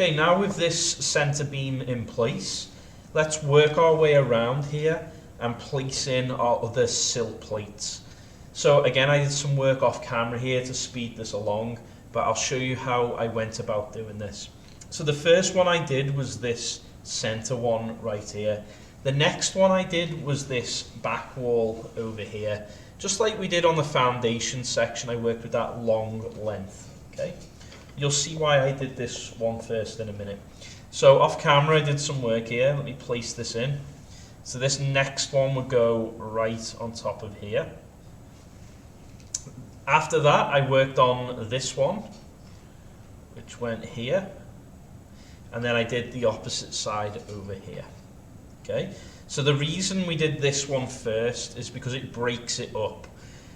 Okay, now with this centre beam in place, let's work our way around here and place in our other sill plates. So again, I did some work off camera here to speed this along, but I'll show you how I went about doing this. So the first one I did was this centre one right here. The next one I did was this back wall over here. Just like we did on the foundation section, I worked with that long length. Okay, you'll see why I did this one first in a minute. So off camera I did some work here. Let me place this in. So this next one would go right on top of here. After that I worked on this one, which went here, and then I did the opposite side over here. Okay, so the reason we did this one first is because it breaks it up.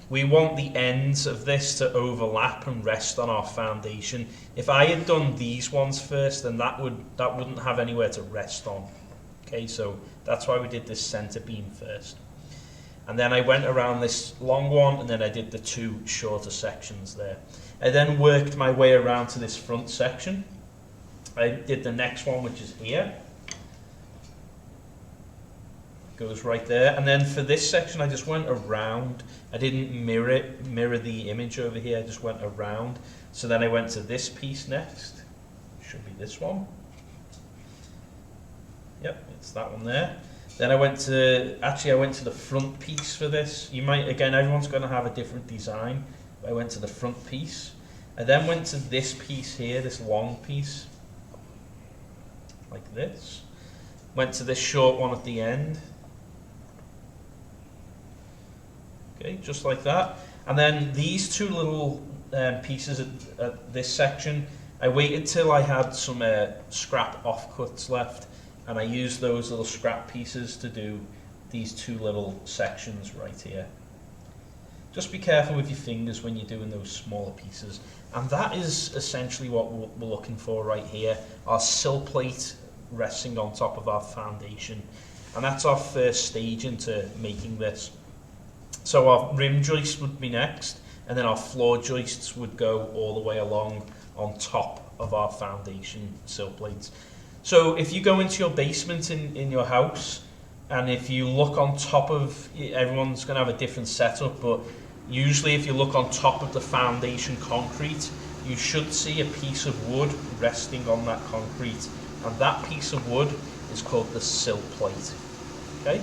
We want the ends of this to overlap and rest on our foundation. If I had done these ones first, then that wouldn't have anywhere to rest on. Okay, so that's why we did this center beam first. And then I went around this long one, and then I did the two shorter sections there. I then worked my way around to this front section. I did the next one, which is here. Goes right there, and then for this section I just went around. I didn't mirror the image over here, I just went around. So then I went to this piece next. Should be this one. Yep, it's that one there. Then I went to the front piece for this. You might, again, everyone's going to have a different design. I went to the front piece. I then went to this piece here, this long piece, like this. Went to this short one at the end. Okay, just like that. And then these two little pieces at this section, I waited till I had some scrap offcuts left, and I used those little scrap pieces to do these two little sections right here. Just be careful with your fingers when you're doing those smaller pieces. And that is essentially what we're looking for right here, our sill plate resting on top of our foundation. And that's our first stage into making this. So our rim joist would be next, and then our floor joists would go all the way along on top of our foundation sill plates. So if you go into your basement in your house, and if you look on top of, everyone's going to have a different setup, but usually if you look on top of the foundation concrete, you should see a piece of wood resting on that concrete, and that piece of wood is called the sill plate. Okay?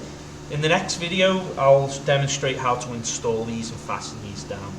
In the next video, I'll demonstrate how to install these and fasten these down.